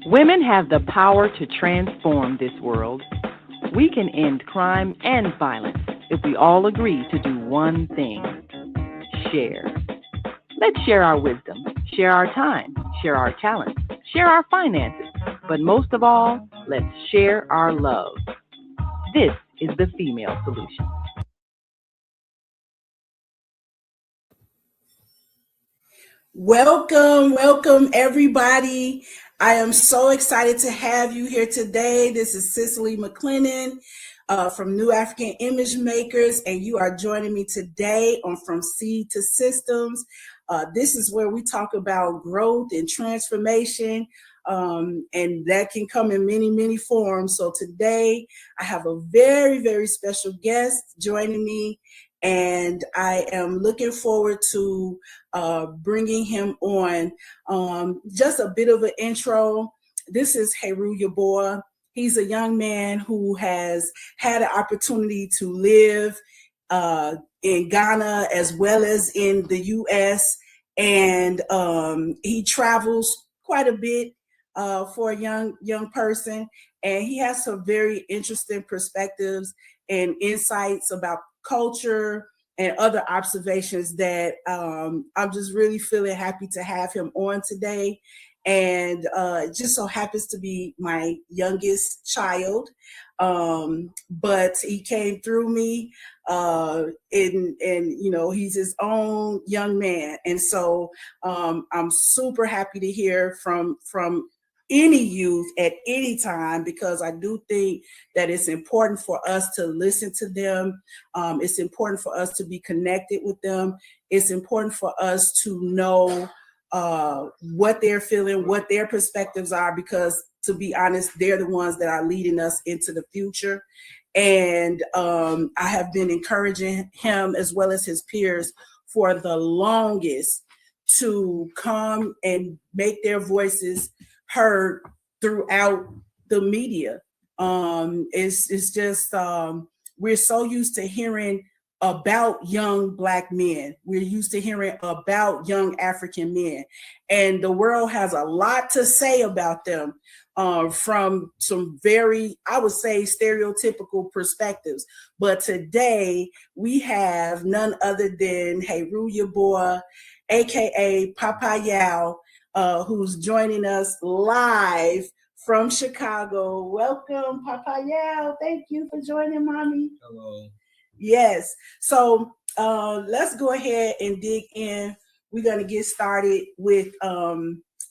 Women have the power to transform this world. We can end crime and violence if we all agree to do one thing: share. Let's share our wisdom, share our time, share our talents, share our finances, but most of all, let's share our love. This is the female solution. Welcome everybody. I am so excited to have you here today. This is Cicely McLennan from New African Image Makers, and you are joining me today on From Seed to Systems. This is where we talk about growth and transformation, and that can come in many forms. So today I have a very special guest joining me, and I am looking forward to bringing him on. Just a bit of an intro. This is Yeboah. He's a young man who has had an opportunity to live in Ghana as well as in the U.S., and he travels quite a bit for a young person, and he has some very interesting perspectives and insights about culture and other observations that I'm just really feeling happy to have him on today. And it just so happens to be my youngest child, but he came through me, and you know, he's his own young man, and so I'm super happy to hear from any youth at any time, because I do think that it's important for us to listen to them. It's important for us to be connected with them. It's important for us to know what they're feeling, what their perspectives are, because to be honest, they're the ones that are leading us into the future. And I have been encouraging him as well as his peers for the longest to come and make their voices heard throughout the media. It's just we're so used to hearing about young Black men. We're used to hearing about young African men, and the world has a lot to say about them from some very, I would say, stereotypical perspectives. But today we have none other than Yeboah, aka Papa Yao, who's joining us live from Chicago. Welcome, Papa Yao. Thank you for joining, Mommy. Hello. Yes. So let's go ahead and dig in. We're going to get started with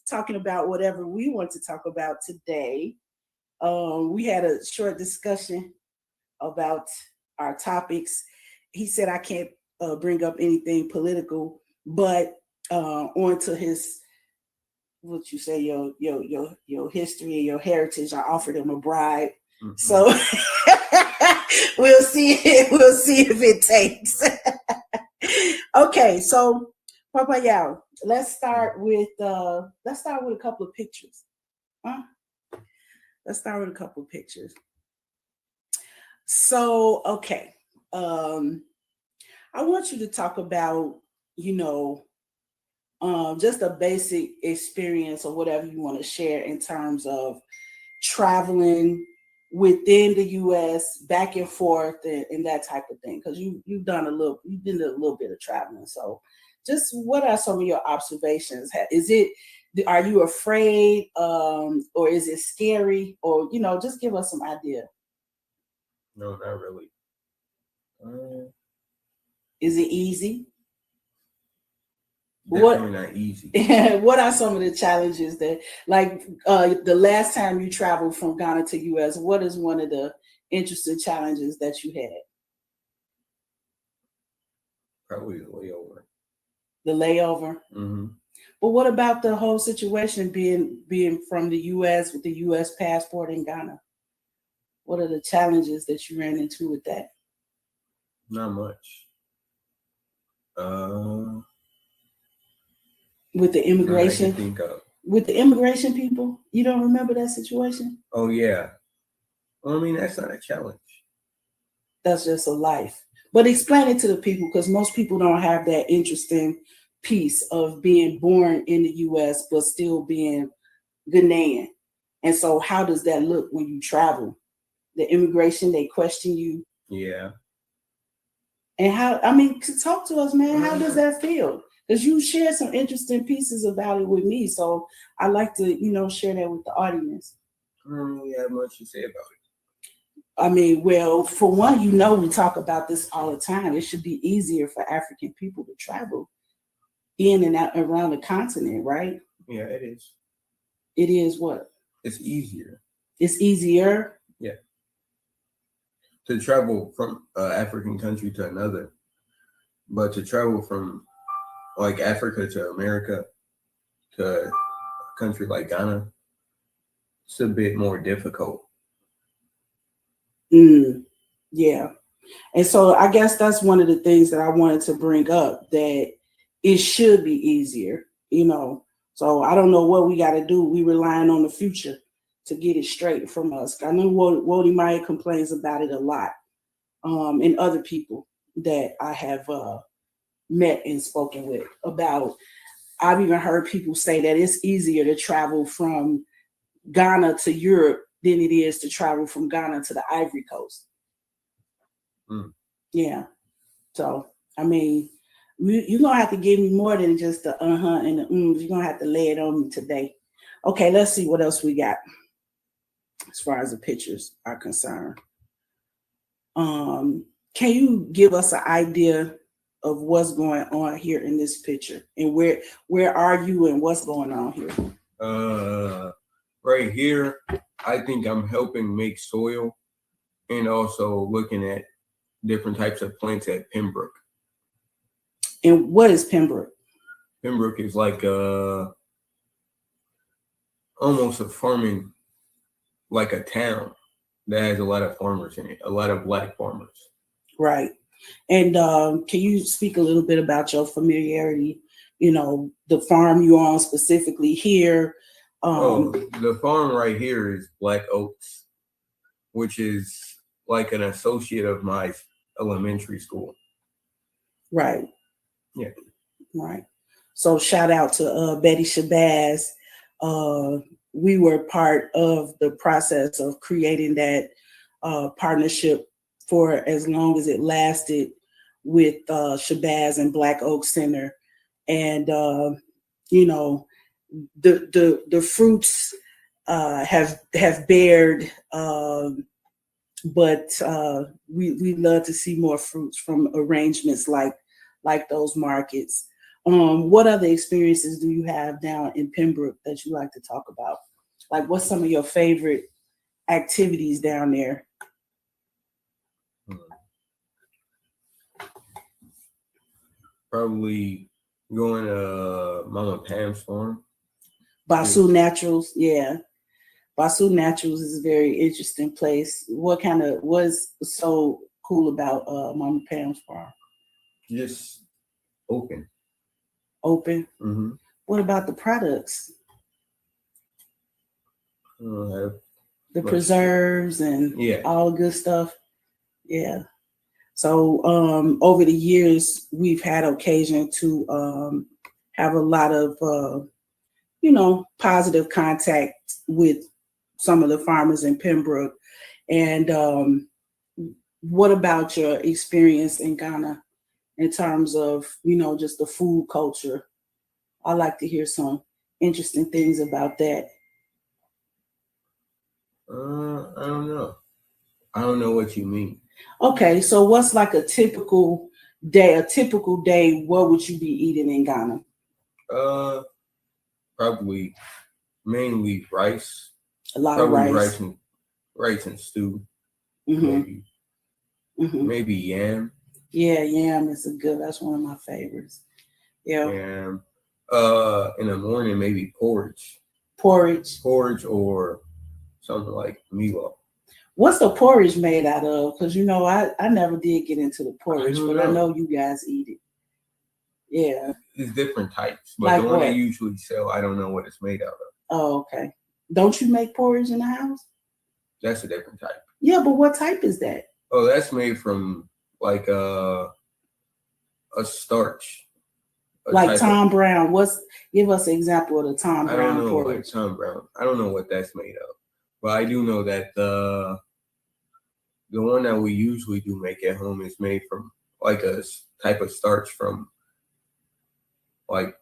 talking about whatever we want to talk about today. We had a short discussion about our topics. He said I can't bring up anything political, but on to his, what you say, your history and your heritage. I offered him a bribe. Mm-hmm. So we'll see if it takes. Okay, so Papa Yao, let's start with a couple of pictures. Let's start with a couple of pictures. So, okay. I want you to talk about, just a basic experience or whatever you want to share in terms of traveling within the U.S., back and forth, and that type of thing. Because you've done a little bit of traveling. So, just what are some of your observations? Are you afraid, or is it scary, or just give us some idea? No, not really. Is it easy? Definitely not easy. What are some of the challenges that, like, the last time you traveled from Ghana to U.S., what is one of the interesting challenges that you had? Probably the layover. The layover? Mm-hmm. But what about the whole situation being from the U.S. with the U.S. passport in Ghana? What are the challenges that you ran into with that? Not much. With the immigration? I can think of. With the immigration people? You don't remember that situation? Oh, yeah. Well, I mean, that's not a challenge. That's just a life. But explain it to the people, because most people don't have that interesting piece of being born in the U.S. but still being Ghanaian. And so how does that look when you travel? The immigration, they question you. Yeah. And how, talk to us, man. How does that feel? Because you shared some interesting pieces about it with me. So I like to, share that with the audience. I don't really have much to say about it. Well, for one, we talk about this all the time. It should be easier for African people to travel in and out around the continent, right? Yeah, it is. It is what? It's easier. It's easier? Yeah. To travel from an African country to another. But to travel from like Africa to America to a country like Ghana, it's a bit more difficult. Yeah. And so I guess that's one of the things that I wanted to bring up, that it should be easier, So I don't know what we got to do. We relying on the future to get it straight from us. I know Wody Meyer complains about it a lot, and other people that I have met and spoken with about. I've even heard people say that it's easier to travel from Ghana to Europe than it is to travel from Ghana to the Ivory Coast. Yeah. So, you're going to have to give me more than just the and the You're going to have to lay it on me today. Okay, let's see what else we got as far as the pictures are concerned. Can you give us an idea of what's going on here in this picture, and where are you and what's going on here? Right here, I think I'm helping make soil and also looking at different types of plants at Pembroke. And what is Pembroke? Pembroke is like almost a farming, like a town that has a lot of farmers in it, a lot of Black farmers. Right. And can you speak a little bit about your familiarity, the farm you're on specifically here? The farm right here is Black Oaks, which is like an associate of my elementary school. Right. Yeah. Right. So shout out to Betty Shabazz. We were part of the process of creating that partnership for as long as it lasted with Shabazz and Black Oak Center. And, the fruits have bared, but we love to see more fruits from arrangements like those markets. What other experiences do you have down in Pembroke that you like to talk about? Like, what's some of your favorite activities down there? Probably going to Mama Pam's farm. Basu Naturals, yeah. Basu Naturals is a very interesting place. What's so cool about Mama Pam's farm? Just open. Open? Mm-hmm. What about the products? The preserves and all good stuff? Yeah. So over the years, we've had occasion to have a lot of, positive contact with some of the farmers in Pembroke. And what about your experience in Ghana in terms of, just the food culture? I'd like to hear some interesting things about that. I don't know. I don't know what you mean. Okay, so what's like a typical day? What would you be eating in Ghana? Probably mainly rice. A lot of rice. Rice and stew. Mm-hmm. Maybe yam. Yeah, yam is that's one of my favorites. Yeah. Yam. In the morning, maybe porridge. Porridge or something like Milo. What's the porridge made out of? Because I never did get into the porridge, but I know you guys eat it. Yeah. It's different types, but like the one what? they usually sell, I don't know what it's made out of. Oh, okay. Don't you make porridge in the house? That's a different type. Yeah, but what type is that? Oh, that's made from like a starch, Like Tom Brown. Give us an example of the Tom Brown? I don't know, porridge. like Tom Brown. I don't know what that's made of, but I do know that the one that we usually do make at home is made from like a type of starch from like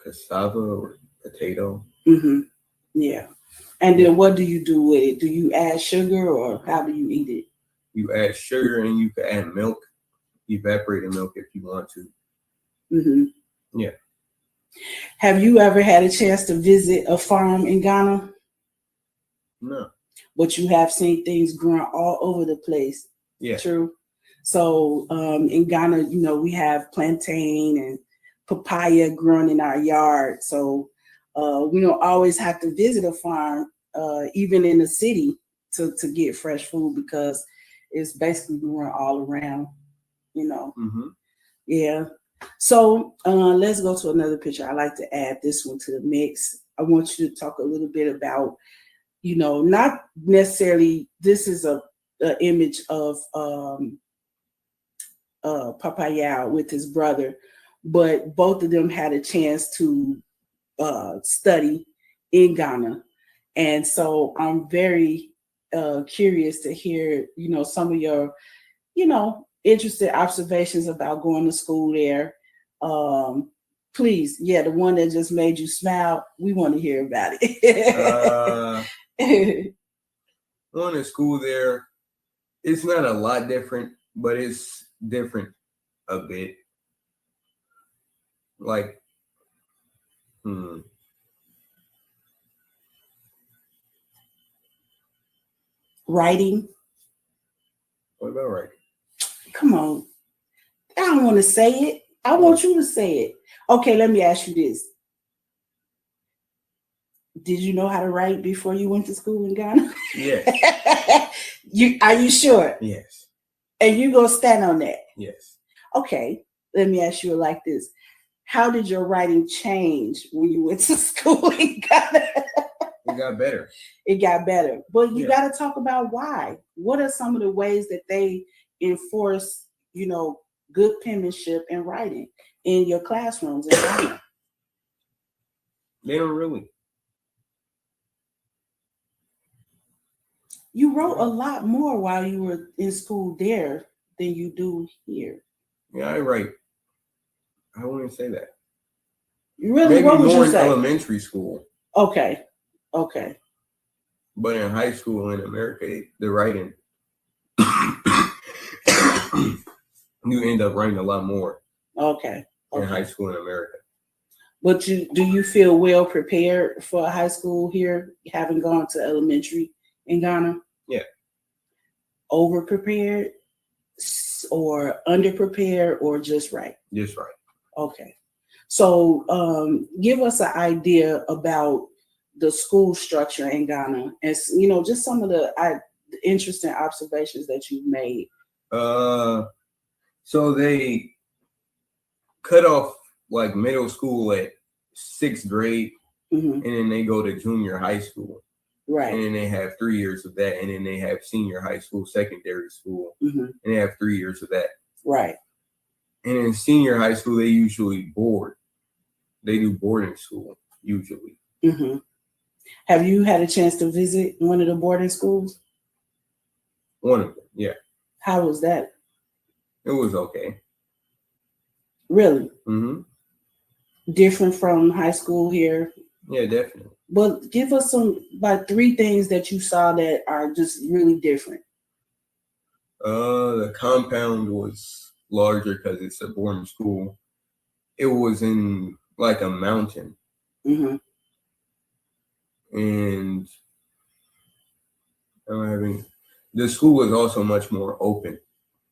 cassava or potato. Mm-hmm. Yeah. And then what do you do with it? Do you add sugar or how do you eat it? You add sugar and you can add milk, evaporated milk if you want to. Mm-hmm. Yeah. Have you ever had a chance to visit a farm in Ghana? No. But you have seen things growing all over the place. Yeah. True. So in Ghana, we have plantain and papaya growing in our yard. So we don't always have to visit a farm, even in the city, to get fresh food because it's basically growing all around, Mm-hmm. Yeah. So let's go to another picture. I like to add this one to the mix. I want you to talk a little bit about, not necessarily, this is a image of Papaya with his brother, but both of them had a chance to study in Ghana. And so I'm very curious to hear, some of your, interested observations about going to school there. Please, the one that just made you smile, we want to hear about it. Going to school there, it's not a lot different, but it's different a bit. Like, Writing. What about writing? Come on. I don't want to say it. I want you to say it. Okay, let me ask you this. Did you know how to write before you went to school in Ghana? Yes. Are you sure? Yes. And you gonna stand on that? Yes. Okay, let me ask you like this. How did your writing change when you went to school in Ghana? It got better. It got better. But you got to talk about why. What are some of the ways that they enforce, good penmanship and writing in your classrooms in Ghana? They don't really. You wrote a lot more while you were in school there than you do here. Yeah, I write. I wouldn't say that. Really? Maybe what would more you in say? Elementary school. Okay. But in high school in America, the writing, you end up writing a lot more. Okay. In high school in America. But do you feel well prepared for high school here, having gone to elementary in Ghana? Yeah. Over prepared or under prepared or just right? Just right. Okay. So give us an idea about the school structure in Ghana and, just some of the interesting observations that you've made. So they cut off like middle school at 6th grade, and then they go to junior high school. Right. And then they have 3 years of that, and then they have senior high school, secondary school, and they have 3 years of that. Right. And in senior high school, they usually board. They do boarding school, usually. Mm-hmm. Have you had a chance to visit one of the boarding schools? One of them, yeah. How was that? It was okay. Really? Mm-hmm. Different from high school here? Yeah, definitely. But give us about 3 things that you saw that are just really different. The compound was larger because it's a boarding school. It was in like a mountain. Mm-hmm. And the school was also much more open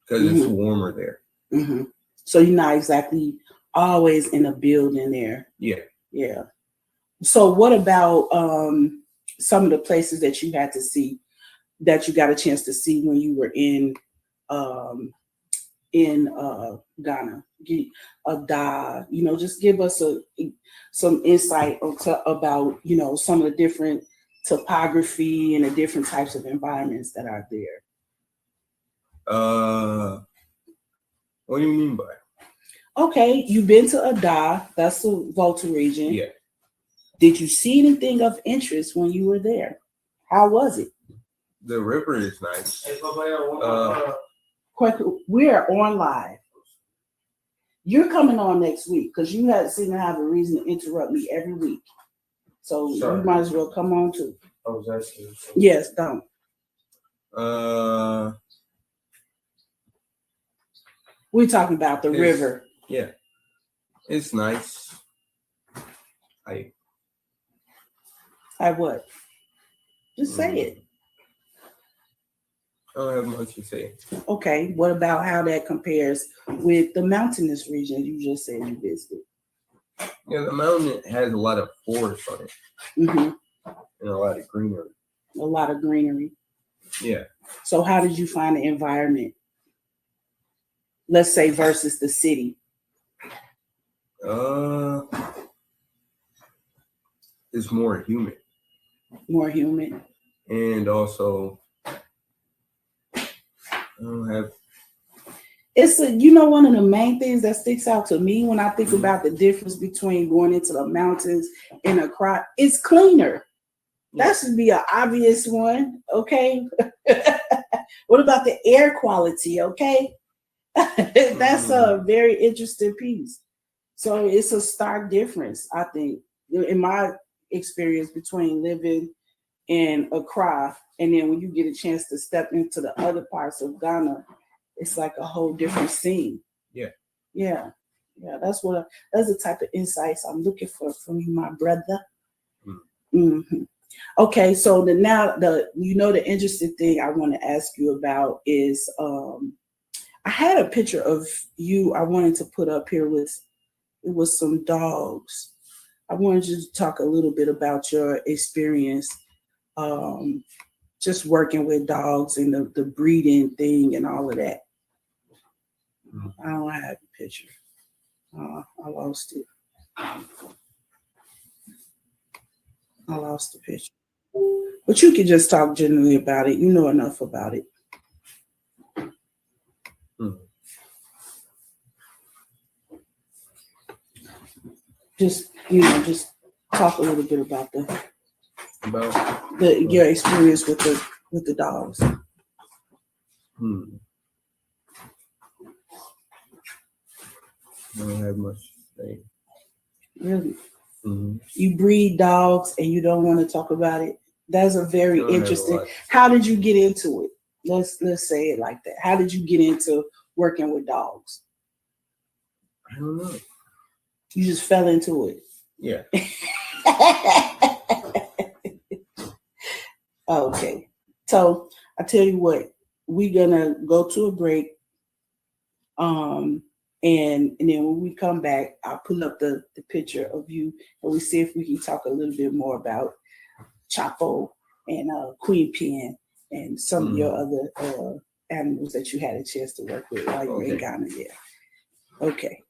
because it's warmer there. Mm-hmm. So you're not exactly always in a building there. Yeah. Yeah. So what about some of the places that you had to see, that you got a chance to see when you were in Ghana? Just give us some insight about, some of the different topography and the different types of environments that are there. What do you mean by it? Okay, you've been to Ada, that's the Volta region. Yeah. Did you see anything of interest when you were there? How was it? The river is nice. Quick, we are on live. You're coming on next week because you seem to have a reason to interrupt me every week. So Sorry. you might as well come on too. I was asking. Yes, don't. We're talking about the river. Yeah. It's nice. I what? Just say it. I don't have much to say. Okay. What about how that compares with the mountainous region you just said you visited? Yeah, the mountain has a lot of forest on it. Mm-hmm. And a lot of greenery. A lot of greenery. Yeah. So how did you find the environment? Let's say versus the city. It's more humid. More humid. And also, I don't have. It's one of the main things that sticks out to me when I think about the difference between going into the mountains and Accra. It's cleaner. That should be an obvious one. Okay. What about the air quality? Okay. That's a very interesting piece. So it's a stark difference, I think, in my experience between living in Accra and then when you get a chance to step into the other parts of Ghana, it's like a whole different scene. Yeah. That's the type of insights I'm looking for from you, my brother. Mm-hmm. Okay, so the interesting thing I want to ask you about is I had a picture of you I wanted to put up here with some dogs. I wanted you to talk a little bit about your experience just working with dogs and the breeding thing and all of that. I don't have the picture. I lost it. I lost the picture. But you can just talk generally about it. You know enough about it. Just talk a little bit about your experience with the dogs. I don't have much to say. Really? Mm-hmm. You breed dogs and you don't want to talk about it? That's a very interesting. How did you get into it? Let's say it like that. How did you get into working with dogs? I don't know. You just fell into it. Yeah. Okay. So I tell you what, we're gonna go to a break. And then when we come back, I'll pull up the picture of you and we see if we can talk a little bit more about Chapo and Queen Pen and some of your other animals that you had a chance to work with while you were in Ghana. Yeah. Okay.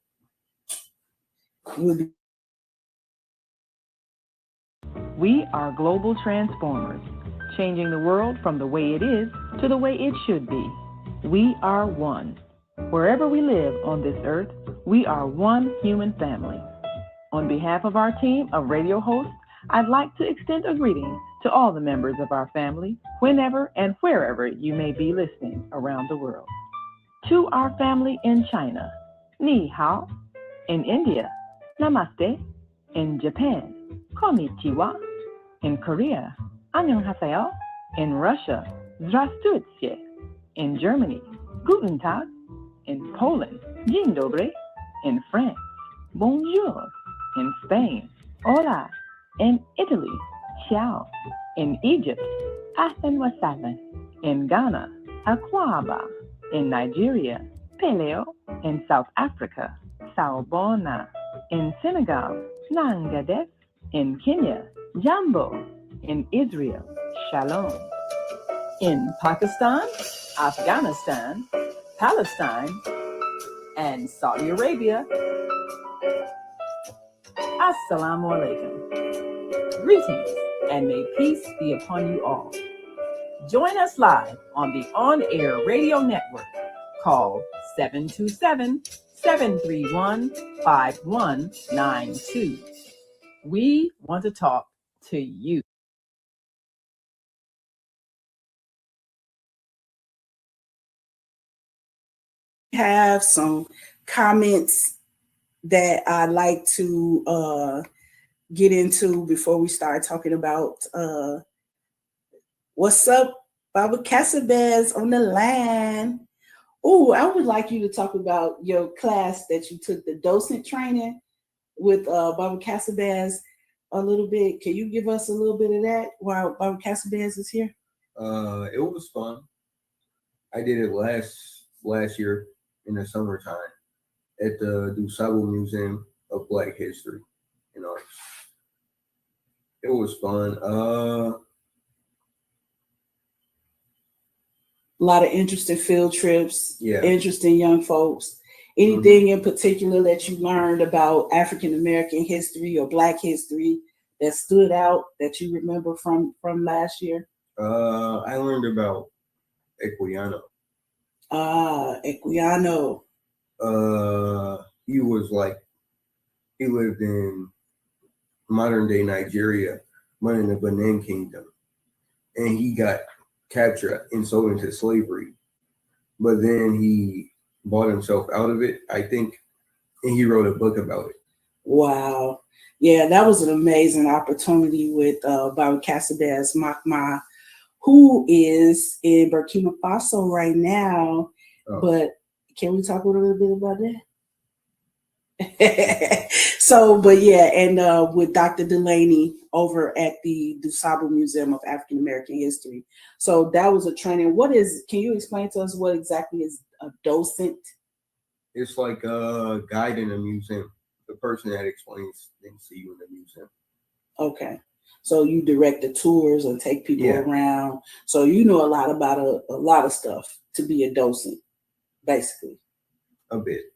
We are global transformers, changing the world from the way it is to the way it should be. We are one. Wherever we live on this earth, we are one human family. On behalf of our team of radio hosts, I'd like to extend a greeting to all the members of our family, whenever and wherever you may be listening around the world. To our family in China, Ni Hao. In India, Namaste. In Japan, Konnichiwa. In Korea, Annyeonghaseyo. In Russia, Здравствуйте. In Germany, Guten Tag. In Poland, Dzień dobry. In France, Bonjour. In Spain, Hola. In Italy, Ciao. In Egypt, Ahlan wa sahlan. In Ghana, Akwaba. In Nigeria, Peleo. In South Africa, Sawubona. In Senegal, Nangadef. In Kenya, Jambo. In Israel, Shalom. In Pakistan, Afghanistan, Palestine, and Saudi Arabia, Assalamu alaikum. Greetings, and may peace be upon you all. Join us live on the on-air radio network called 731-5192. We want to talk to you. Have some comments that I'd like to get into before we start talking about what's up, Baba Casabez on the line. Oh, I would like you to talk about your class that you took, the docent training with Baba Casabez a little bit. Can you give us a little bit of that while Baba Casabez is here? It was fun. I did it last year in the summertime at the DuSable Museum of Black History and Arts. It was fun. A lot of interesting field trips. Yeah. Interesting young folks. Anything in particular that you learned about African American history or Black history that stood out that you remember from last year? I learned about Equiano. Equiano. He lived in modern day Nigeria, running the Benin Kingdom, and he got captured and sold into slavery. But then he bought himself out of it, I think, and he wrote a book about it. Wow. Yeah, that was an amazing opportunity with Baba Casabez Makma, who is in Burkina Faso right now. Oh. But can we talk a little bit about that? And with Dr. Delaney over at the DuSable Museum of African American History. So that was a training. Can you explain to us what exactly is a docent? It's like a guide in a museum, the person that explains things to you in the museum. Okay. So you direct the tours and take people around. So you know a lot about a lot of stuff to be a docent, basically. A bit.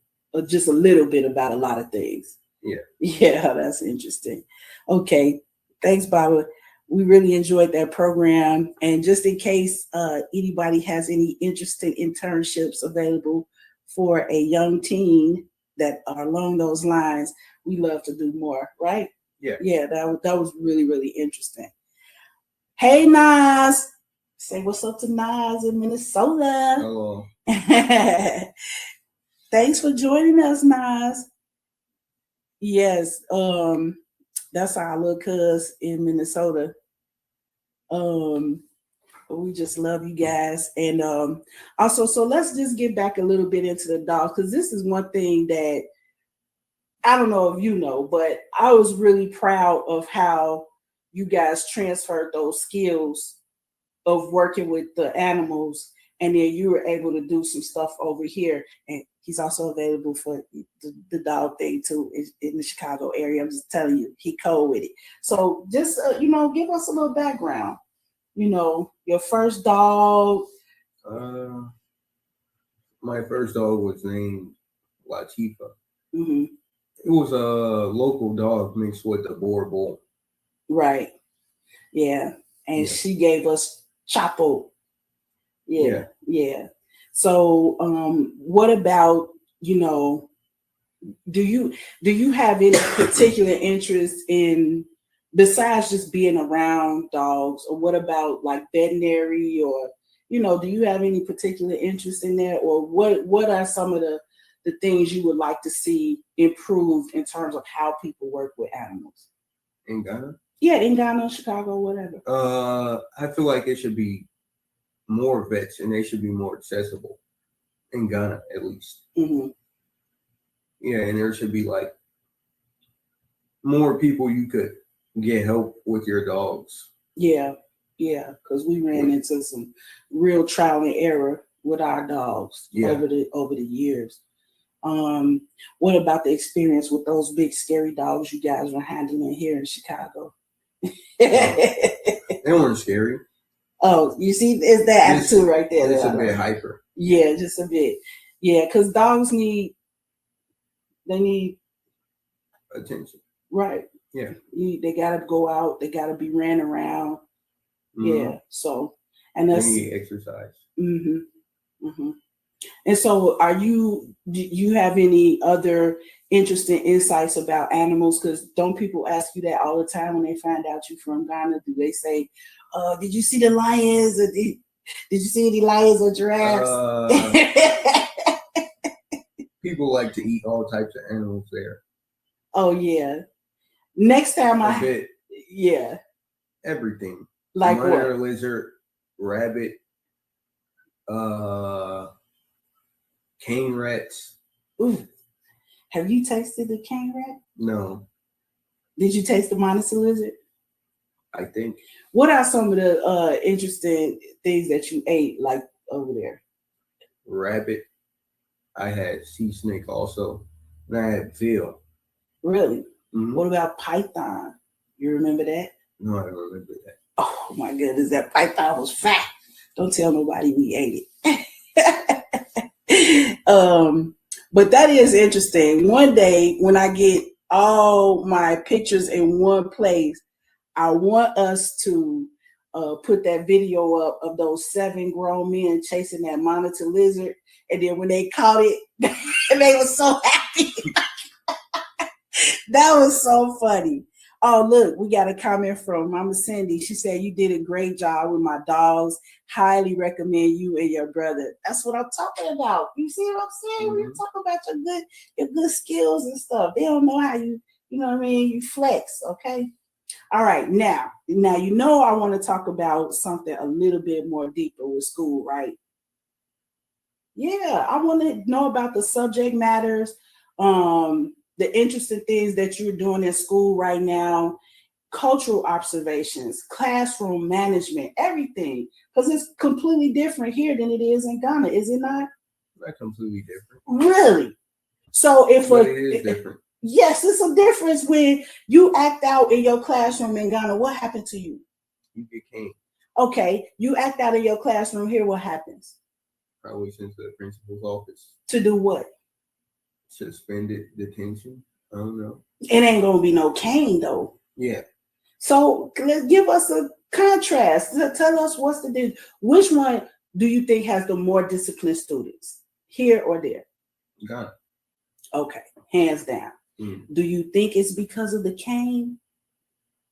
Just a little bit about a lot of things. Yeah. Yeah, that's interesting. Okay. Thanks, Baba. We really enjoyed that program. And just in case anybody has any interesting internships available for a young teen that are along those lines, we love to do more, right? Yeah. Yeah, that was really, really interesting. Hey, Nas. Say what's up to Nas in Minnesota. Hello. Thanks for joining us, Nas. Yes, that's our little cuz in Minnesota. We just love you guys. And also, so let's just get back a little bit into the dogs, because this is one thing that I don't know if you know, but I was really proud of how you guys transferred those skills of working with the animals, and then you were able to do some stuff over here. And he's also available for the dog thing too in the Chicago area. I'm just telling you, he cold with it. So just give us a little background. Your first dog. My first dog was named Latifa. Mm-hmm. It was a local dog mixed with a Boer bull. Right. Yeah. And she gave us Chapo. Yeah. So what about, do you have any particular interest in, besides just being around dogs, or what about like veterinary, or do you have any particular interest in that, or what are some of the things you would like to see improved in terms of how people work with animals? In Ghana? Yeah, in Ghana, Chicago, whatever. I feel like it should be more vets, and they should be more accessible in Ghana, at least. Mm-hmm. Yeah, and there should be like more people you could get help with your dogs. Yeah, because we ran into some real trial and error with our dogs over the years. What about the experience with those big scary dogs you guys were handling here in Chicago? They weren't scary. Oh, you see, it's that attitude right there. It's a bit hyper. Yeah, just a bit. Yeah, because dogs need attention. Right. Yeah. They gotta go out. They gotta be ran around. Mm-hmm. Yeah. So, and they need exercise. Mm-hmm. Mm-hmm. And so do you have any other interesting insights about animals? Because don't people ask you that all the time when they find out you from Ghana? Do they say, did you see the lions? Or did you see any lions or giraffes? People like to eat all types of animals there. Oh, yeah. Next time yeah. Everything. Like monitor what? Lizard, rabbit, cane rats. Ooh. Have you tasted the cane rat? No. Did you taste the monitor lizard? I think. What are some of the interesting things that you ate like over there? Rabbit. I had sea snake also. And I had veal. Really? Mm-hmm. What about python? You remember that? No, I don't remember that. Oh my goodness, that python was fat. Don't tell nobody we ate it. But that is interesting. One day when I get all my pictures in one place, I want us to put that video up of those 7 grown men chasing that monitor lizard. And then when they caught it, they were so happy. That was so funny. Oh, look, we got a comment from Mama Cindy. She said, you did a great job with my dogs. Highly recommend you and your brother. That's what I'm talking about. You see what I'm saying? Mm-hmm. We're talking about your good skills and stuff. They don't know how you know what I mean? You flex, okay? All right, now, I want to talk about something a little bit more deeper with school, right? Yeah, I want to know about the subject matters, the interesting things that you're doing in school right now, cultural observations, classroom management, everything, because it's completely different here than it is in Ghana, is it not? Not completely different. Really? So it is different. Yes, it's a difference when you act out in your classroom in Ghana. What happened to you? You get caned. Okay, you act out in your classroom here. What happens? Probably sent to the principal's office. To do what? Suspended, detention. I don't know. It ain't gonna be no cane though. Yeah. So give us a contrast. Tell us what's the difference. Which one do you think has the more disciplined students, here or there? Ghana. Okay, hands down. Do you think it's because of the cane?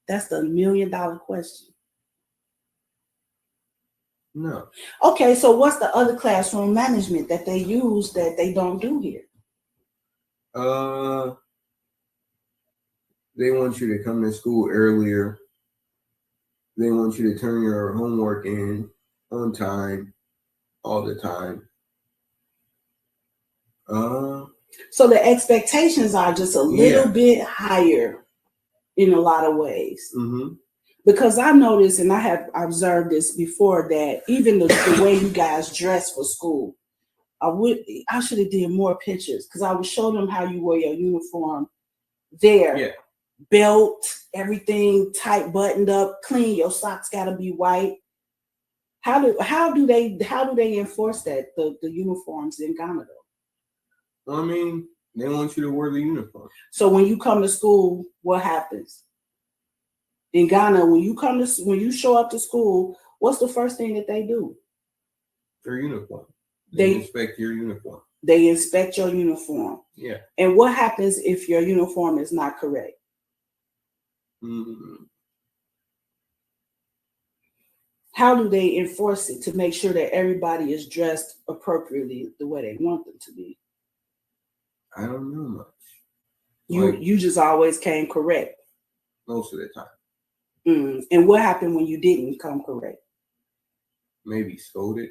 That's the $1 million question. No. Okay, so what's the other classroom management that they use that they don't do here? They want you to come to school earlier. They want you to turn your homework in on time, all the time. So the expectations are just a little bit higher in a lot of ways. Mm-hmm. Because I noticed, and I have observed this before, that even the way you guys dress for school, I should have did more pictures because I would show them how you wear your uniform there. Yeah. Belt, everything tight, buttoned up, clean. Your socks got to be white. How do they enforce that, the uniforms in Ghana though? I mean, they want you to wear the uniform. So when you come to school, what happens? In Ghana, when you show up to school, what's the first thing that they do? Your uniform. They inspect your uniform. They inspect your uniform. Yeah. And what happens if your uniform is not correct? Mm-hmm. How do they enforce it to make sure that everybody is dressed appropriately the way they want them to be? I don't know much. You just always came correct. Most of the time. And what happened when you didn't come correct? Maybe scolded.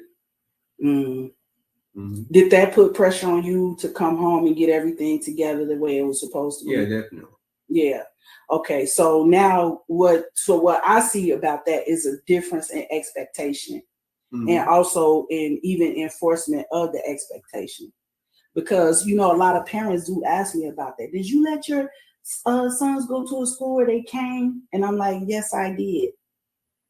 Mm-hmm. Did that put pressure on you to come home and get everything together the way it was supposed to be? Yeah, definitely. Yeah. Okay. So now what I see about that is a difference in expectation, and also in even enforcement of the expectation. Because, a lot of parents do ask me about that. Did you let your sons go to a school where they came? And I'm like, yes, I did.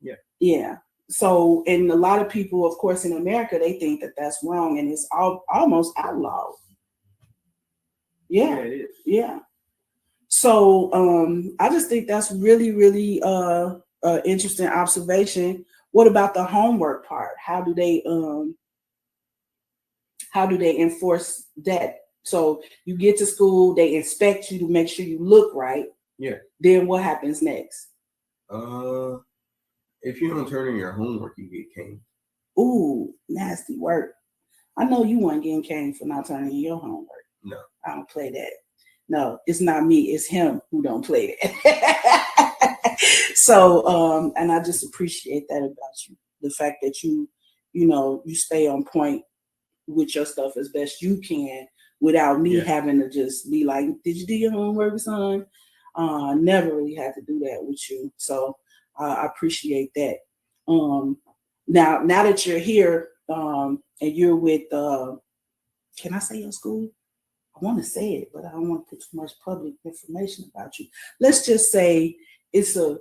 Yeah. Yeah. So, and a lot of people, of course, in America, they think that that's wrong and it's almost outlawed. Yeah. It is. Yeah. So, I just think that's really, really interesting observation. What about the homework part? How do How do they enforce that? So you get to school, they inspect you to make sure you look right. Yeah. Then what happens next? If you don't turn in your homework, you get caned. Ooh, nasty work. I know you weren't getting caned for not turning in your homework. No. I don't play that. No, it's not me. It's him who don't play that. So, and I just appreciate that about you. The fact that you stay on point with your stuff as best you can without me having to just be like, did you do your homework, son? Never really had to do that with you. So I appreciate that. Now that you're here and you're with, can I say your school? I want to say it, but I don't want to put too much public information about you. Let's just say it's a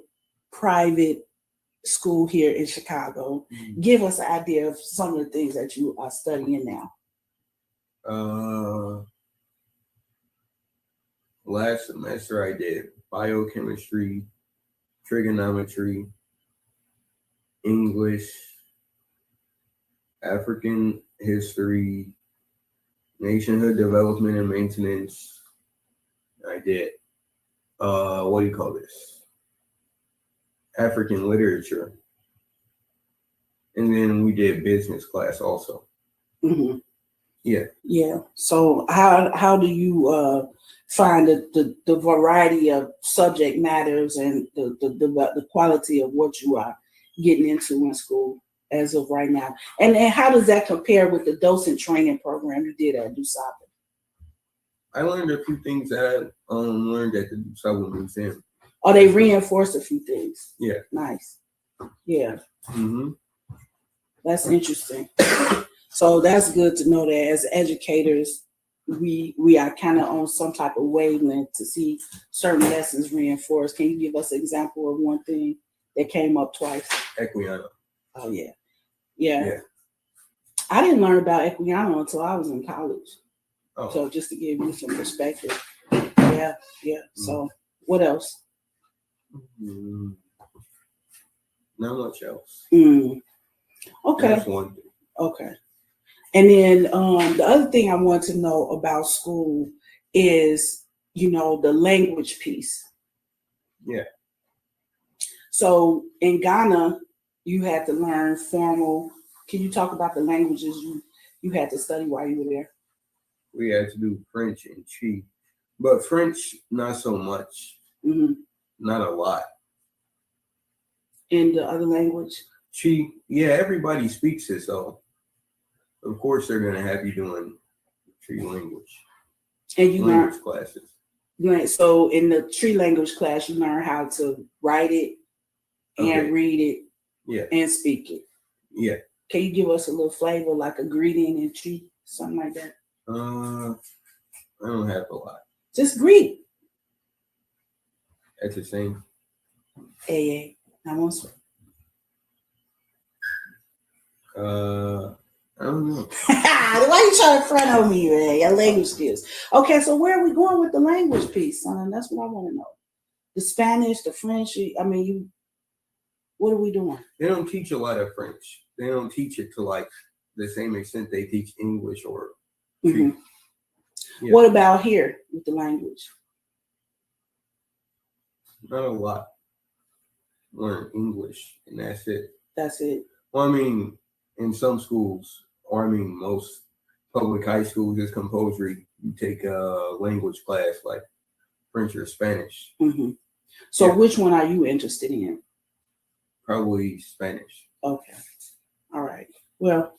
private school here in Chicago. Mm-hmm. Give us an idea of some of the things that you are studying now. Last semester I did biochemistry, trigonometry, English, African history, nationhood development and maintenance. I did, what do you call this? African literature. And then we did business class also. Mm-hmm. Yeah. Yeah. So how do you find the variety of subject matters and the quality of what you are getting into in school as of right now? And how does that compare with the docent training program you did at DuSable? I learned a few things that I learned at the DuSable Museum. Oh, they reinforced a few things. Yeah. Nice. Yeah. Mm-hmm. That's interesting. So that's good to know that as educators, we are kind of on some type of wavelength to see certain lessons reinforced. Can you give us an example of one thing that came up twice? Equiano. Oh, yeah. I didn't learn about Equiano until I was in college. Oh. So just to give you some perspective. Yeah. So what else? Not much else. Okay. That's one thing. Okay. And then the other thing I want to know about school is, the language piece. Yeah. So in Ghana, you had to learn formal. Can you talk about the languages you had to study while you were there? We had to do French and Chi, but French not so much. Mm-hmm. Not a lot. And the other language? Chi, yeah, everybody speaks it, so of course they're gonna have you doing Tree language. And you language classes. Right. So in the Tree language class, you learn how to write it and read it, and speak it. Yeah. Can you give us a little flavor, like a greeting in Tree, something like that? I don't have a lot. Just greet. That's the same. Hey, I want some. I don't know. Why you trying to front on me, man? Your language skills. Okay, so where are we going with the language piece, son? That's what I want to know. The Spanish, the French. What are we doing? They don't teach a lot of French. They don't teach it to like the same extent they teach English or. Mm-hmm. Yeah. What about here with the language? Not a lot. Learn English, and that's it. That's it. Well, I mean, in some schools, or I mean, most public high schools, it's compulsory. You take a language class like French or Spanish. Mm-hmm. So which one are you interested in? Probably Spanish. Okay. All right. Well,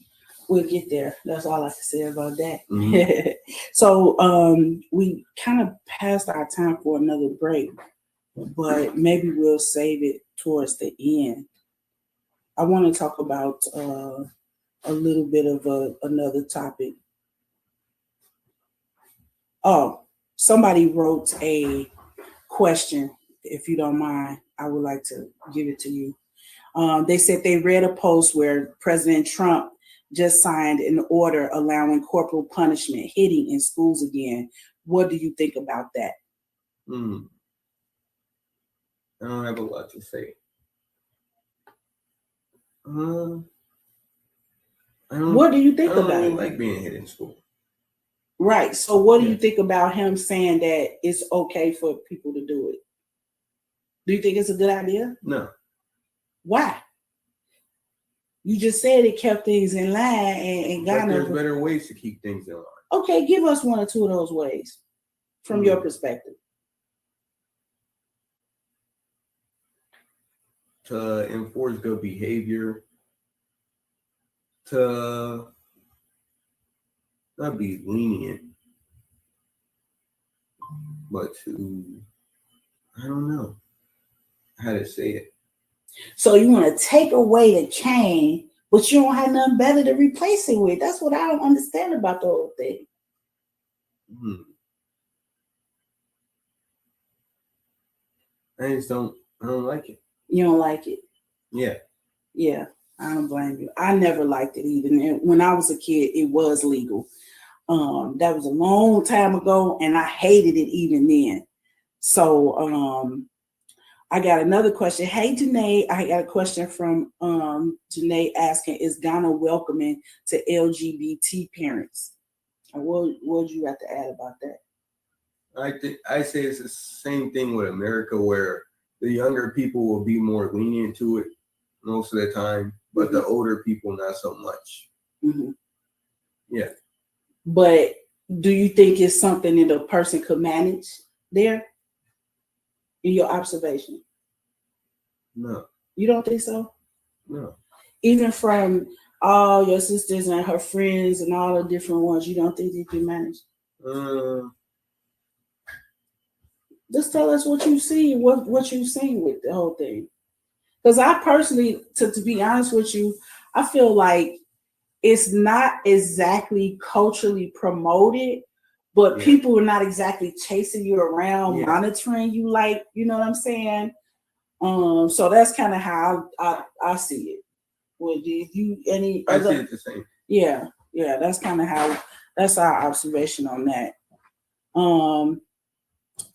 we'll get there. That's all I can say about that. Mm-hmm. So we kind of passed our time for another break, but maybe we'll save it towards the end. I want to talk about a little bit of another topic. Oh, somebody wrote a question. If you don't mind, I would like to give it to you. They said they read a post where President Trump just signed an order allowing corporal punishment, hitting in schools again. What do you think about that? I don't have a lot to say. What do you think I don't about really it? like being hit in school. Right. So what do you think about him saying that it's okay for people to do it? Do you think it's a good idea? No. Why? You just said it kept things in line and But got there's better ways to keep things in line. Okay, give us one or two of those ways from your perspective. To enforce good behavior, to not be lenient, but to, I don't know how to say it. So you want to take away the chain, but you don't have nothing better to replace it with. That's what I don't understand about the whole thing. I don't like it. You don't like it? Yeah. Yeah, I don't blame you. I never liked it either. And when I was a kid, it was legal. That was a long time ago, and I hated it even then. So I got another question. Hey, Janae, I got a question from Janae asking, is Ghana welcoming to LGBT parents? What would you have to add about that? I say it's the same thing with America, where the younger people will be more lenient to it most of the time, but the older people not so much. Yeah. But do you think it's something that a person could manage there, in your observation? No. You don't think so? No. Even from all your sisters and her friends and all the different ones, you don't think they can manage? Just tell us what you see, what you've seen with the whole thing. Because I personally, to be honest with you, I feel like it's not exactly culturally promoted, but people are not exactly chasing you around, monitoring you, like, you know what I'm saying? So that's kind of how I see it. Would you any other? I see it the same. Yeah, that's kind of that's our observation on that.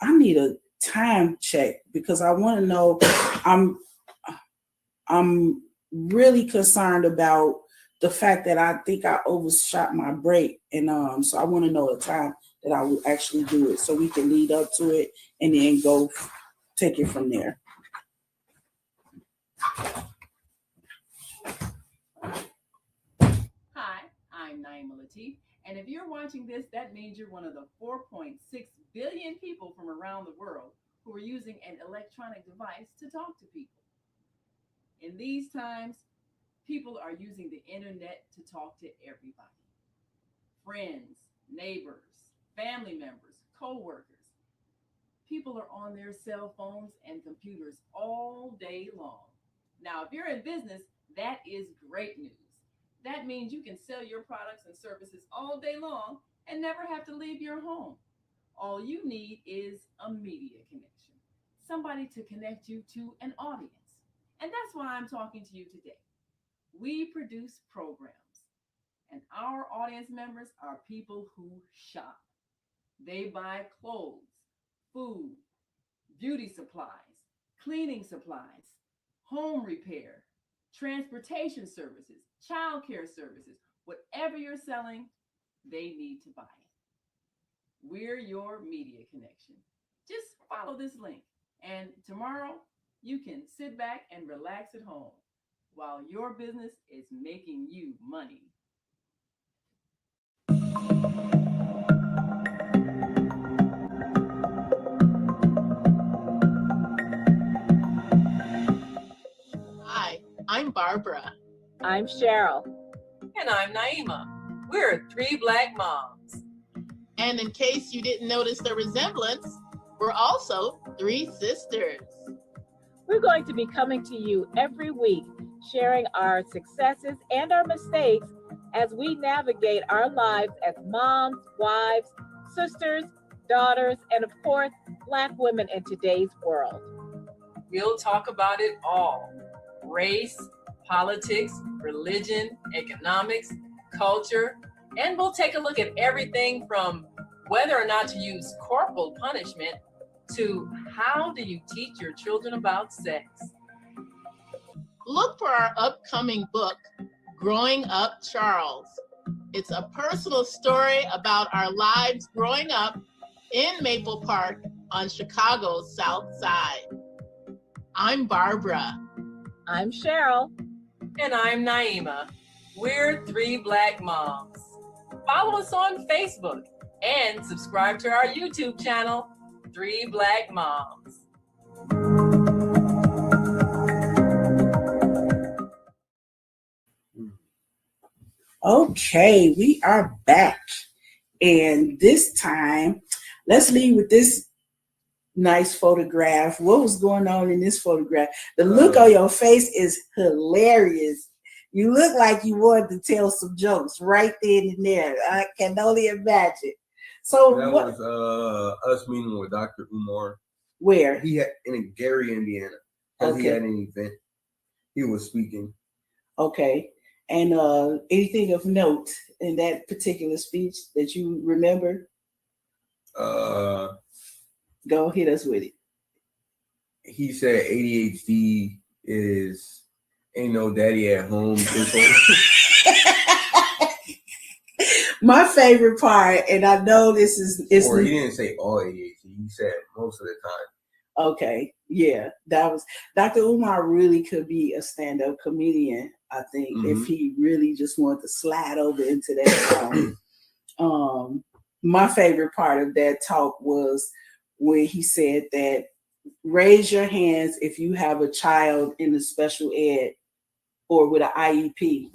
I need a time check because I want to know. I'm really concerned about the fact that I think I overshot my break, and so I want to know the time that I will actually do it, so we can lead up to it and then go take it from there. Hi, I'm Naima Latif, and if you're watching this, that means you're one of the 4.6 billion people from around the world who are using an electronic device to talk to people. In these times, people are using the internet to talk to everybody. Friends, neighbors, family members, co-workers. People are on their cell phones and computers all day long. Now, if you're in business, that is great news. That means you can sell your products and services all day long and never have to leave your home. All you need is a media connection, somebody to connect you to an audience. And that's why I'm talking to you today. We produce programs, and our audience members are people who shop. They buy clothes, food, beauty supplies, cleaning supplies, home repair, transportation services, childcare services. Whatever you're selling, they need to buy it. We're your media connection. Just follow this link, and tomorrow you can sit back and relax at home while your business is making you money. Hi, I'm Barbara. I'm Cheryl. And I'm Naima. We're three Black moms. And in case you didn't notice the resemblance, we're also three sisters. We're going to be coming to you every week, sharing our successes and our mistakes as we navigate our lives as moms, wives, sisters, daughters, and of course, Black women in today's world. We'll talk about it all: race, politics, religion, economics, culture, and we'll take a look at everything from whether or not to use corporal punishment to how do you teach your children about sex. Look for our upcoming book, Growing Up Charles. It's a personal story about our lives growing up in Maple Park on Chicago's South Side. I'm Barbara. I'm Cheryl. And I'm Naima. We're three Black moms. Follow us on Facebook and subscribe to our YouTube channel, Three Black Moms. Okay, we are back. And this time, let's leave with this nice photograph. What was going on in this photograph? The look on your face is hilarious. You look like you wanted to tell some jokes right then and there. I can only imagine. So that what was us meeting with Dr. Umar. where? He had in Gary, Indiana. Because he had an event. He was speaking. Okay. And anything of note in that particular speech that you remember? Go hit us with it. He said ADHD is ain't no daddy at home. My favorite part, and I know this is or he didn't say all ADHD. He said most of the time. Okay, yeah, that was Dr. Umar really could be a stand-up comedian, I think, if he really just wanted to slide over into that. My favorite part of that talk was when he said that raise your hands if you have a child in the special ed or with an IEP,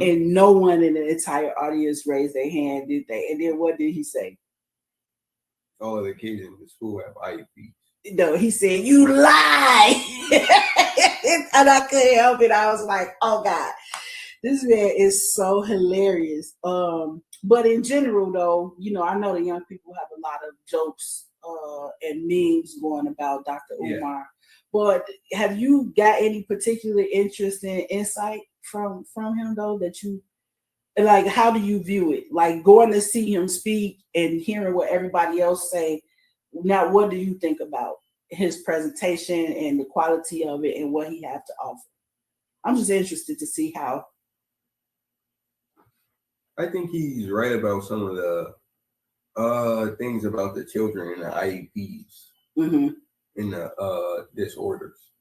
and no one in the entire audience raised their hand, did they? And then what did he say? All of the kids in the school have IEPs. No, he said, you lie. And I couldn't help it. I was like, oh God, this man is so hilarious. But in general, though, you know, I know the young people have a lot of jokes and memes going about Dr. Umar. But have you got any particular interest in insight from him, though, that you like? How do you view it? Like going to see him speak and hearing what everybody else say. Now, what do you think about his presentation and the quality of it and what he has to offer? I'm just interested to see how. I think he's right about some of the things about the children in the IEPs, in the disorders.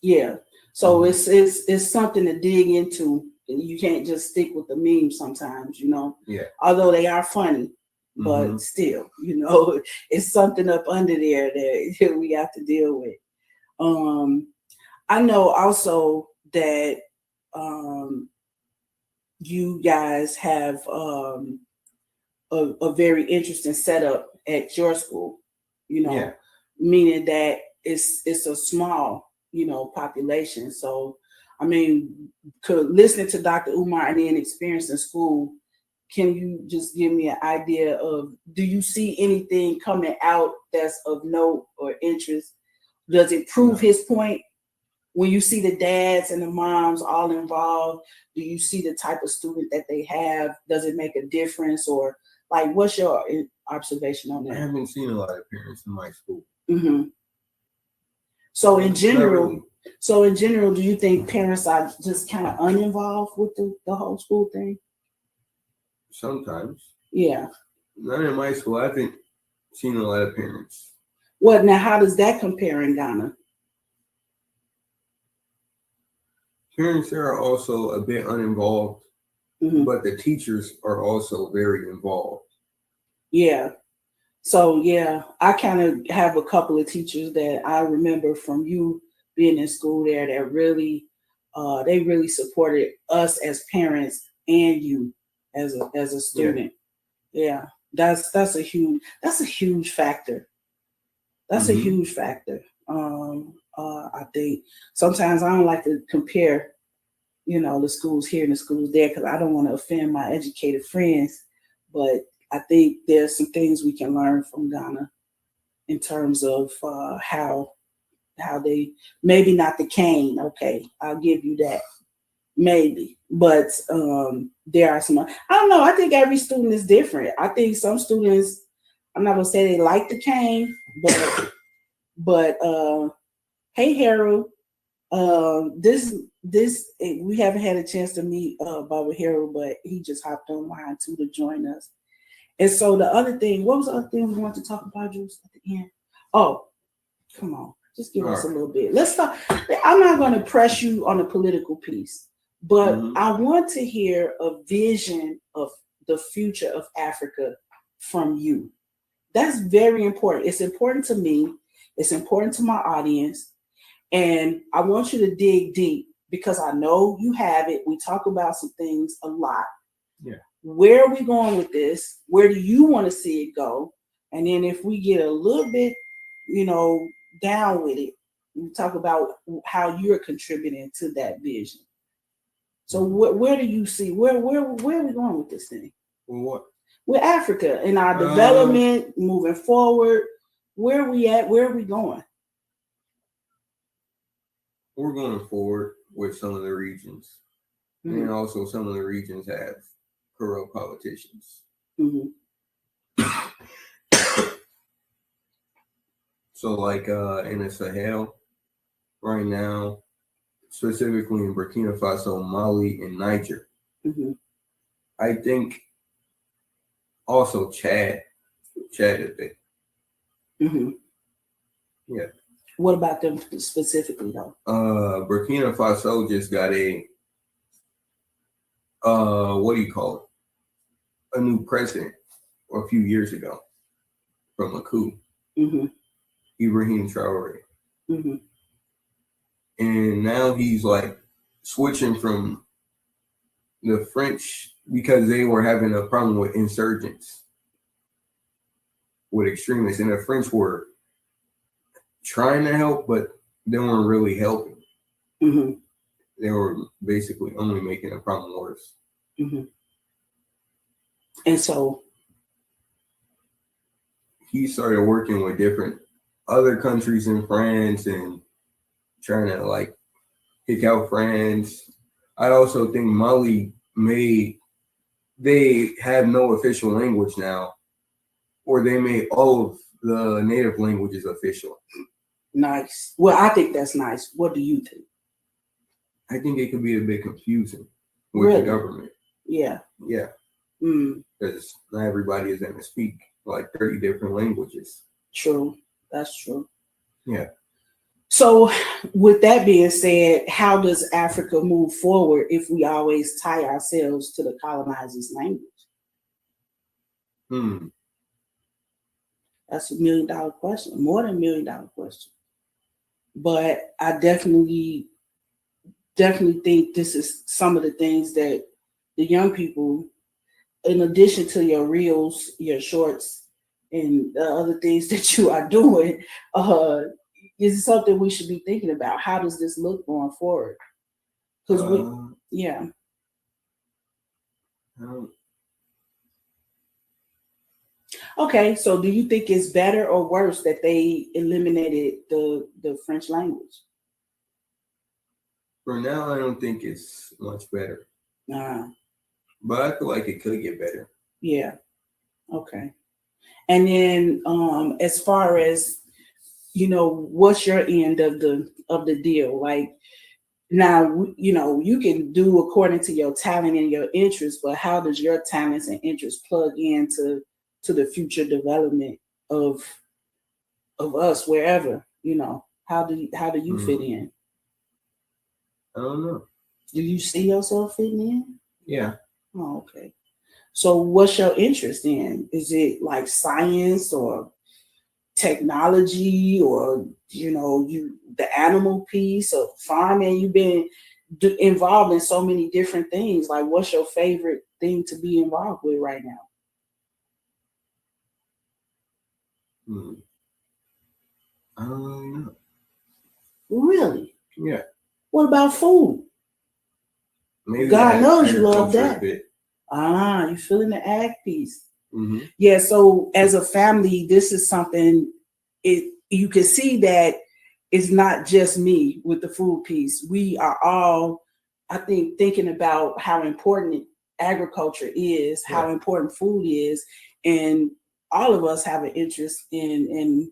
Yeah. So it's something to dig into. You can't just stick with the memes sometimes, you know. Yeah. Although they are funny. But still, you know, it's something up under there that we have to deal with. I know also that you guys have a very interesting setup at your school, you know, meaning that it's a small, you know, population. So, I mean, listening to Dr. Umar and then experiencing school, can you just give me an idea of, do you see anything coming out that's of note or interest? Does it prove his point? When you see the dads and the moms all involved, do you see the type of student that they have? Does it make a difference? Or like, what's your observation on that? I haven't seen a lot of parents in my school. So in general, do you think parents are just kind of uninvolved with the whole school thing? Sometimes. Yeah. Not in my school. I haven't seen a lot of parents. Well, now how does that compare in Ghana? Parents are also a bit uninvolved, but the teachers are also very involved. Yeah. So yeah, I kind of have a couple of teachers that I remember from you being in school there that really, they really supported us as parents and you as a student. Yeah, that's a huge factor. That's a huge factor. I think sometimes I don't like to compare, you know, the schools here and the schools there because I don't want to offend my educated friends, but I think there's some things we can learn from Ghana in terms of how they, maybe not the cane, okay, I'll give you that, maybe, but there are some, I don't know, I think every student is different. I think some students, I'm not gonna say they like the cane, but hey Harold, This we haven't had a chance to meet Baba Hero, but he just hopped online too to join us. And so the other thing, what was the other thing we wanted to talk about, Juice, at the end? Oh, come on, just give us a little bit. Let's start. I'm not going to press you on a political piece, but I want to hear a vision of the future of Africa from you. That's very important. It's important to me. It's important to my audience. And I want you to dig deep because I know you have it. We talk about some things a lot. Yeah. Where are we going with this? Where do you want to see it go? And then if we get a little bit, down with it, we talk about how you're contributing to that vision. So where do you see, where are we going with this thing? What? With Africa and our development moving forward. Where are we at? Where are we going? We're going forward with some of the regions. And also some of the regions have corrupt politicians. So like in the Sahel right now, specifically in Burkina Faso, Mali, and Niger. I think also Chad is big. Yeah. What about them specifically though? Burkina Faso just got a what do you call it? A new president a few years ago from a coup. Ibrahim Traore. And now he's like switching from the French because they were having a problem with insurgents, with extremists, and the French were trying to help, but they weren't really helping. They were basically only making the problem worse. And so he started working with different other countries in France and trying to like kick out France. I also think Mali they have no official language now, or they made all of the native languages official. Nice. Well, I think that's nice. What do you think? I think it could be a bit confusing with the government. Yeah. Yeah. Because not everybody is going to speak like 30 different languages. True. That's true. Yeah. So with that being said, how does Africa move forward if we always tie ourselves to the colonizers' language? That's $1 million question, more than $1 million question. But I definitely think this is some of the things that the young people, in addition to your reels, your shorts, and the other things that you are doing, is something we should be thinking about. How does this look going forward? Because Okay, so do you think it's better or worse that they eliminated the French language? For now, I don't think it's much better. But I feel like it could get better. Yeah. Okay. And then as far as, what's your end of the deal? Like now, you can do according to your talent and your interests, but how does your talents and interests plug into the future development of us wherever, how do you fit in? I don't know. Do you see yourself fitting in? Yeah. Oh, okay. So what's your interest in? Is it like science or technology or, the animal piece or farming? You've been involved in so many different things. Like what's your favorite thing to be involved with right now? I don't really know. Really? Yeah. What about food? Maybe God knows you love that. Bit. You're feeling the ag piece. Yeah, so as a family, this is something you can see that it's not just me with the food piece. We are all, I think, thinking about how important agriculture is, how important food is, and all of us have an interest in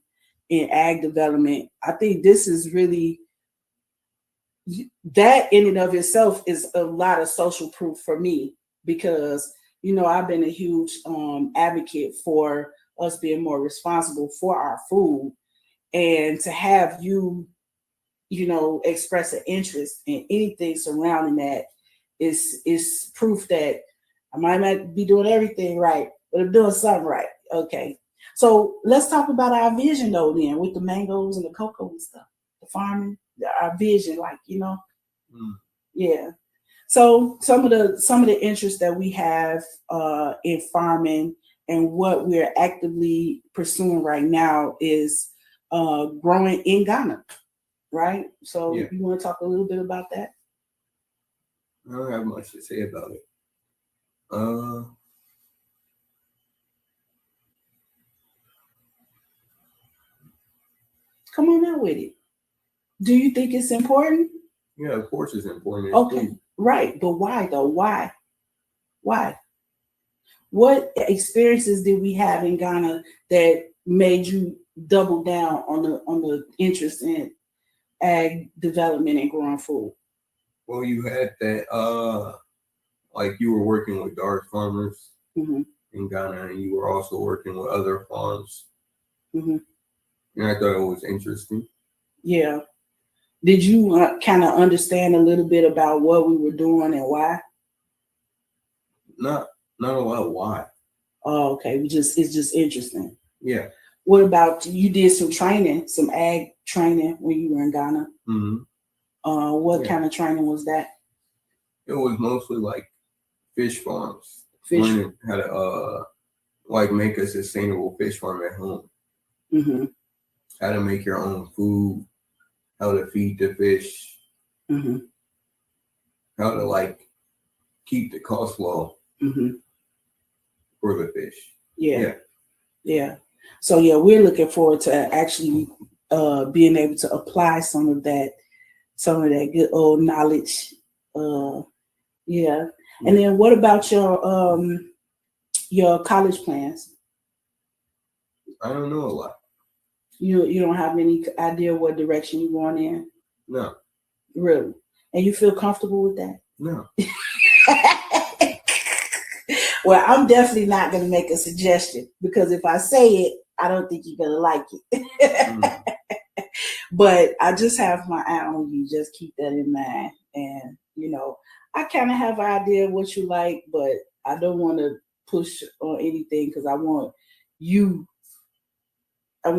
ag development. I think this is really that in and of itself is a lot of social proof for me, because I've been a huge advocate for us being more responsible for our food, and to have you express an interest in anything surrounding that is proof that I might not be doing everything right, but I'm doing something right. Okay, so let's talk about our vision though, then, with the mangoes and the cocoa and stuff, the farming, our vision, yeah. So some of the interests that we have in farming and what we're actively pursuing right now is growing in Ghana, right? So Yeah. you want to talk a little bit about that? I don't have much to say about it. Come on out with it. Do you think it's important? Yeah, of course it's important. Okay, right. But why though? Why? What experiences did we have in Ghana that made you double down on the interest in ag development and growing food? Well, you had that, like you were working with dark farmers Mm-hmm. in Ghana, and you were also working with other farms. Mm-hmm. And I thought it was interesting. Yeah. Did you kind of understand a little bit about what we were doing and why? Not a lot. Why? Oh, okay. It's just interesting. Yeah. What about you? Did some training, some ag training when you were in Ghana? Mm-hmm. What kind of training was that? It was mostly like fish farms. Fish. Learning how to like make a sustainable fish farm at home. Mm-hmm. How to make your own food. How to feed the fish. Mm-hmm. How to like keep the cost low. Mm-hmm. For the fish. Yeah. So yeah, we're looking forward to actually being able to apply some of that good old knowledge. Yeah. And then what about your college plans? I don't know a lot. You don't have any idea what direction you're going in? No. Really? And you feel comfortable with that? No. Well, I'm definitely not going to make a suggestion, because if I say it, I don't think you're going to like it. But I just have my eye on you. Just keep that in mind. And, I kind of have an idea of what you like, but I don't want to push on anything, because I want you to,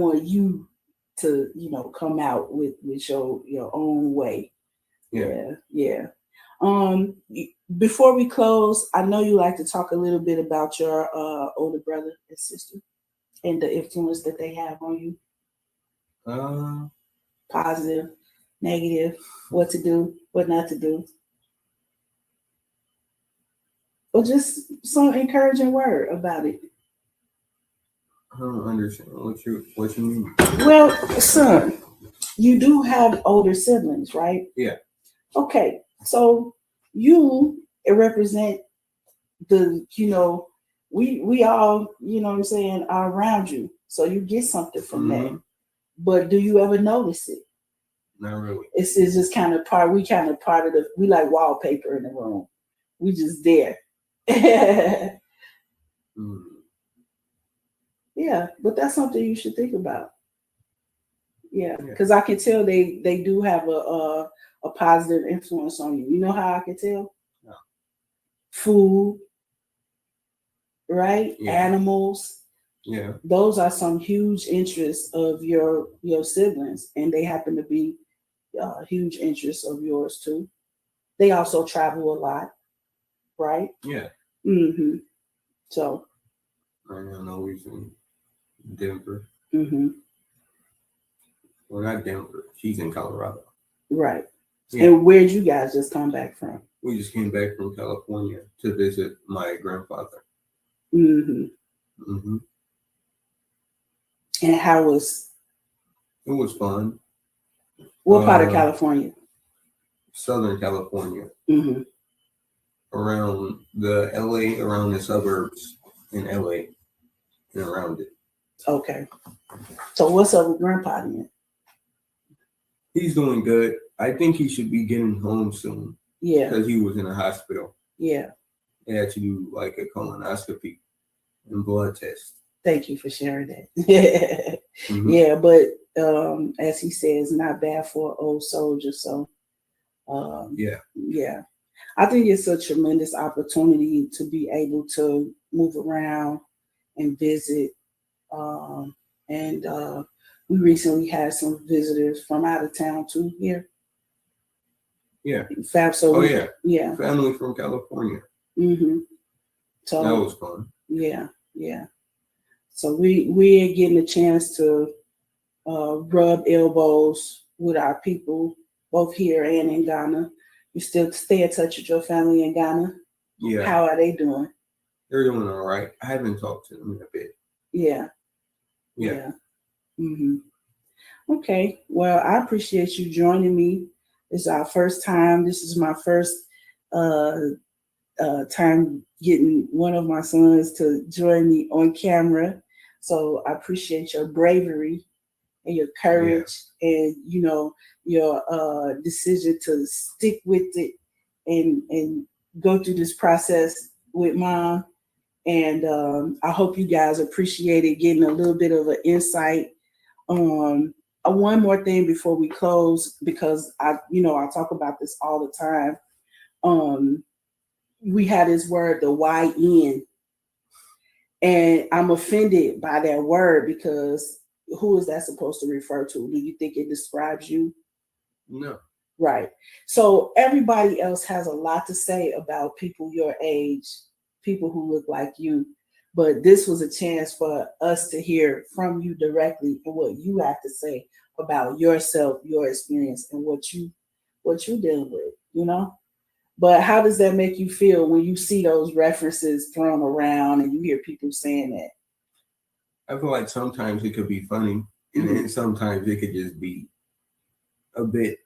come out with your own way. Yeah. Before we close, I know you like to talk a little bit about your older brother and sister and the influence that they have on you. Positive, negative, what to do, what not to do. Or just some encouraging word about it. I don't understand what you mean. Well, son, you do have older siblings, right? Yeah. Okay, so you represent the, we all, what I'm saying, are around you. So you get something from that. But do you ever notice it? Not really. It's just kind of part of we like wallpaper in the room. We just there. Yeah, but that's something you should think about. Yeah, because I can tell they do have a positive influence on you. You know how I can tell? No. Food, right? Yeah. Animals. Yeah. Those are some huge interests of your siblings, and they happen to be huge interests of yours too. They also travel a lot, right? Yeah. Mm-hmm. So. I don't know. He's in Denver. Mm-hmm. Well, not Denver. She's in Colorado. Right. Yeah. And where'd you guys just come back from? We just came back from California to visit my grandfather. Mm-hmm. Mm-hmm. And how was? It was fun. What part of California? Southern California. Mm-hmm. Around the suburbs in LA and around it. Okay. So what's up with Grandpa then? He's doing good. I think he should be getting home soon. Yeah. Because he was in a hospital. Yeah. They had to do like a colonoscopy and blood test. Thank you for sharing that. Mm-hmm. Yeah, but as he says, not bad for an old soldier. So yeah. I think it's a tremendous opportunity to be able to move around and visit. And we recently had some visitors from out of town too here. Yeah. So yeah. Family from California. Mm-hmm. So that was fun. Yeah. So we're getting a chance to rub elbows with our people, both here and in Ghana. You still stay in touch with your family in Ghana? Yeah. How are they doing? They're doing all right. I haven't talked to them in a bit. Yeah. Mm-hmm. Okay. Well, I appreciate you joining me. It's our first time. This is my first time getting one of my sons to join me on camera. So I appreciate your bravery and your courage and, your decision to stick with it and go through this process with Mom. And I hope you guys appreciated getting a little bit of an insight. One more thing before we close, because I talk about this all the time. We had this word, the YN, and I'm offended by that word because who is that supposed to refer to? Do you think it describes you? No. Right. So everybody else has a lot to say about people your age, people who look like you, but this was a chance for us to hear from you directly and what you have to say about yourself, your experience, and what you're dealing with, But how does that make you feel when you see those references thrown around and you hear people saying that? I feel like sometimes it could be funny, and then sometimes it could just be a bit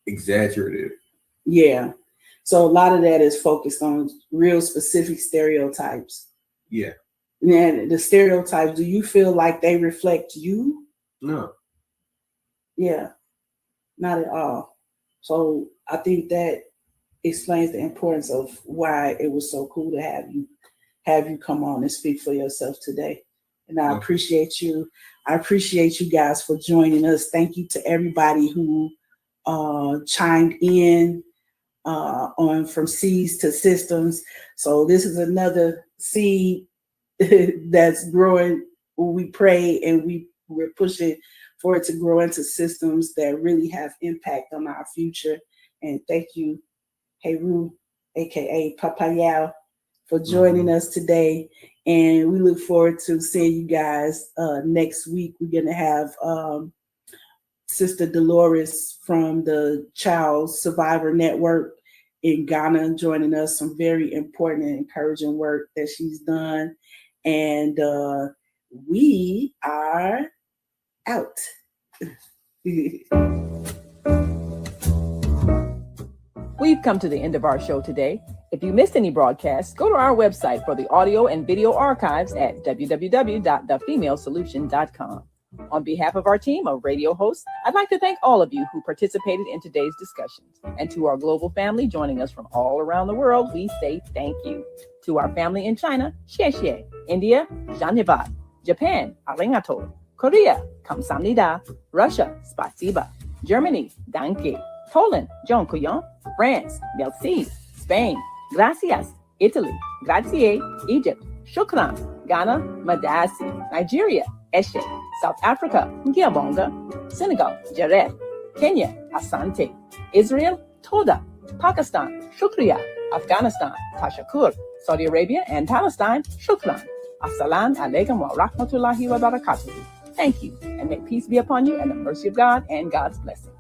exaggerative. Yeah. So a lot of that is focused on real specific stereotypes. Yeah. And the stereotypes, do you feel like they reflect you? No. Yeah. Not at all. So I think that explains the importance of why it was so cool to have you come on and speak for yourself today. And I appreciate you. I appreciate you guys for joining us. Thank you to everybody who chimed in on From Seeds to Systems. So this is another seed that's growing. We pray and we're pushing for it to grow into systems that really have impact on our future. And thank you, Heru, aka Papayao, for joining us today. And we look forward to seeing you guys next week. We're going to have Sister Dolores from the Child Survivor Network in Ghana joining us. Some very important and encouraging work that she's done. And we are out. We've come to the end of our show today. If you missed any broadcasts, go to our website for the audio and video archives at www.thefemalesolution.com. On behalf of our team of radio hosts, I'd like to thank all of you who participated in today's discussions. And to our global family joining us from all around the world, we say thank you. To our family in China, xie xie. India, dhanyavad. Japan, arigato. Korea, kamsamnida. Russia, spasiba. Germany, danke. Poland, dziękuję. France, merci. Spain, gracias. Italy, grazie. Egypt, shukran. Ghana, madasi. Nigeria, eshe. South Africa, ngiyabonga. Senegal, jareh. Kenya, asante. Israel, toda. Pakistan, shukriya. Afghanistan, tashakur. Saudi Arabia and Palestine, shukran. Assalamu alaikum wa rahmatullahi wa barakatuh. Thank you, and may peace be upon you and the mercy of God and God's blessing.